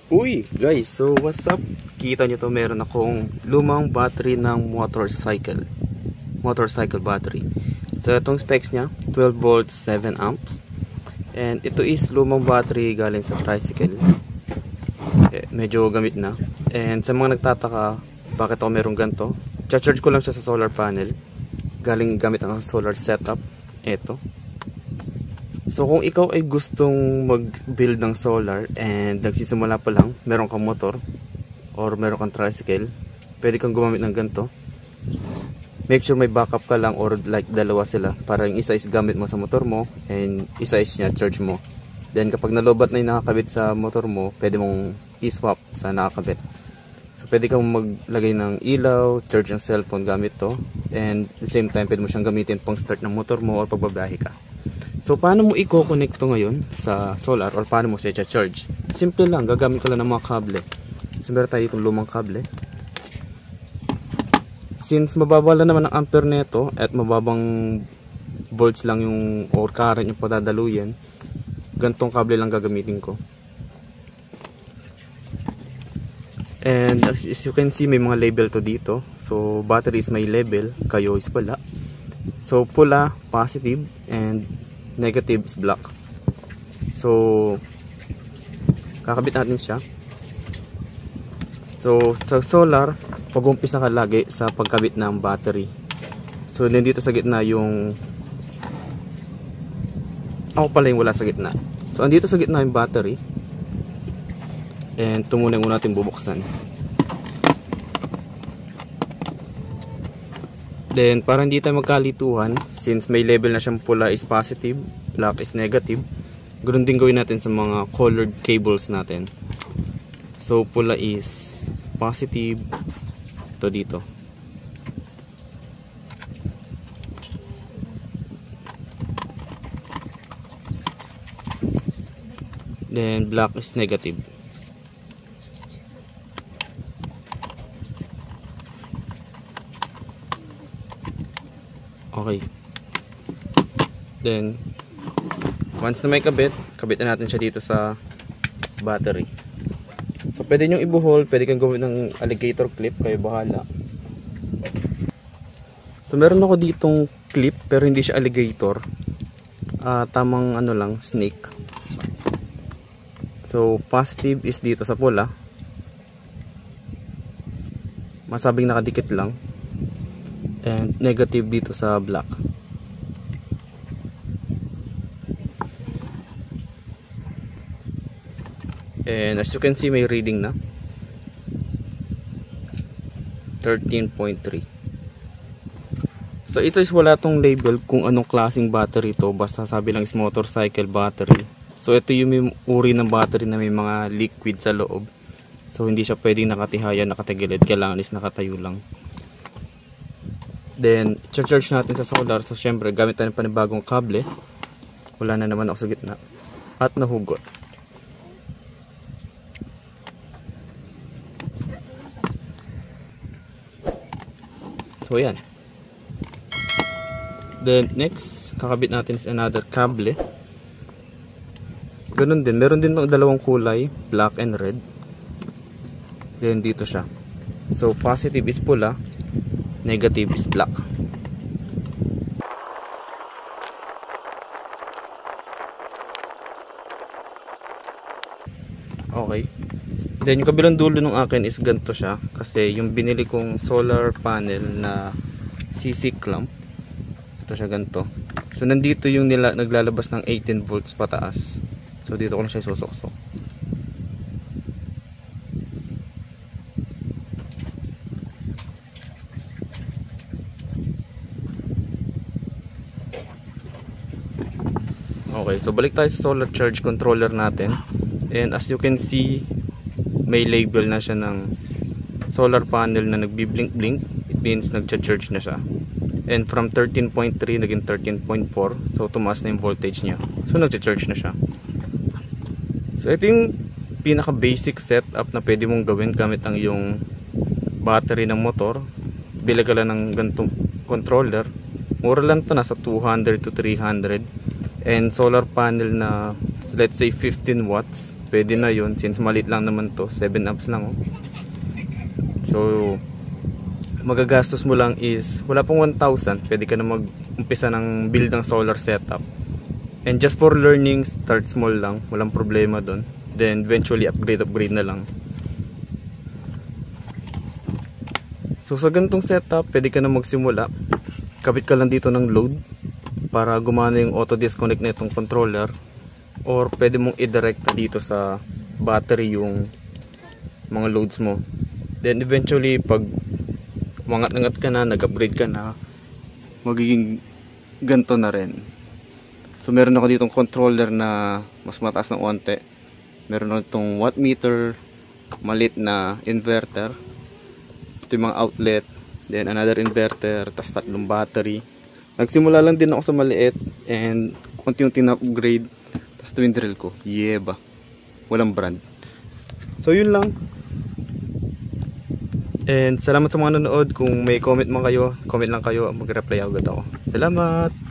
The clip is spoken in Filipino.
Uy guys, so what's up? Kita nyo to, meron akong lumang battery ng motorcycle battery. So itong specs nya 12 volts 7 amps. And ito is lumang battery galing sa tricycle. Medyo gamit na. And sa mga nagtataka bakit ako meron ganito, charge ko lang siya sa solar panel. Galing gamit ang solar setup. Ito. So kung ikaw ay gustong mag-build ng solar and nagsisimula pa lang, meron kang motor or meron kang tricycle, pwede kang gumamit ng ganito. Make sure may backup ka lang or like dalawa sila para yung isa is gamit mo sa motor mo and isa is niya charge mo. Then kapag nalobat na yung nakakabit sa motor mo, pwede mong i-swap sa nakakabit. So pwede kang maglagay ng ilaw, charge ang cellphone gamit to, and at the same time pwede mo siyang gamitin pang start ng motor mo or pagbabiyahe ka. So paano mo i-connect to ngayon sa solar or paano mo siya charge? Simple lang, gagamit ka lang ng mga kable. So meron tayo itong lumang kable. Since mababa lang naman ang ampere nito at mababang volts lang yung or current yung padadaluyan, gantong kable lang gagamitin ko. And as you can see, may mga label to dito. So battery is may label, kayo is wala. So pula, positive, and negative is black. So kakabit natin siya. So sa solar, pag-umpisa ka lagi sa pagkabit ng battery. So nandito sa gitna yung ako pala yung wala sa gitna. So andito sa gitna yung battery. And ito muna natin bubuksan. Then para hindi tayo magkalituhan, since may label na siyang pula is positive, black is negative, ganoon din gawin natin sa mga colored cables natin. So pula is positive, ito dito. Then black is negative. Okay. Then once na may kabit na natin siya dito sa battery. So pwede nyo ibuhol, pwede kang gawin ng alligator clip, kayo bahala. So meron ako ditong clip pero hindi siya alligator. Tamang ano lang, snake. So positive is dito sa pula. Masabing nakadikit lang. And negative dito sa black. And as you can see, may reading na 13.3. So ito is wala tong label kung anong klaseng battery to, basta sabi lang is motorcycle battery. So ito yung uri ng battery na may mga liquid sa loob. So hindi siya pwedeng nakatihaya, nakatagilid, kailangan is nakatayo lang. Then charge natin sa solar. So syempre gamit tayo pa ng bagong kable. Wala na naman ako sa gitna at nahugot. So yan. Then next, kakabit natin is another kable. Ganun din, meron din itong dalawang kulay, black and red. Then dito siya. So positive is pula, negative is black. Okay. Then yung kabilang dulo ng akin is ganito siya kasi yung binili kong solar panel na CC clamp, ito siya ganito. So nandito yung naglalabas ng 18 volts pataas. So dito ko na siya susok-sok. Okay, so balik tayo sa solar charge controller natin. And as you can see, may label na siya ng solar panel na nagbi-blink-blink. It means nagcha-charge na siya. And from 13.3 naging 13.4. So tumaas na yung voltage niya. So nagcha-charge na siya. So ito yung pinaka-basic setup na pwede mong gawin gamit ang yung battery ng motor. Bili ka lang ng ganitong controller. Mura lang to, nasa 200 to 300. And solar panel na let's say 15 watts pwede na yun since maliit lang naman to, 7 amps lang oh. So magagastos mo lang is wala pong 1,000, pwede ka na mag-umpisa ng build ng solar setup. And just for learning, start small lang, walang problema doon. Then eventually upgrade na lang. So sa ganitong setup, pwede ka na magsimula. Kabit ka lang dito ng load para gumana yung auto disconnect na itong controller, or pwede mong i-direct dito sa battery yung mga loads mo. Then eventually pag umangat-angat ka na, nag-upgrade ka na, magiging ganito na rin. So meron ako ditong controller na mas mataas ng onte. Meron ako itong watt meter, maliit na inverter. Ito yung mga outlet, then another inverter, tas 3 battery. Nagsimula lang din ako sa maliit and unti-unti na upgrade. Tas twin drill ko, yeba, walang brand. So yun lang. And salamat sa mga nanood. Kung may comment man kayo, comment lang kayo, mag-reply agad ako. Salamat!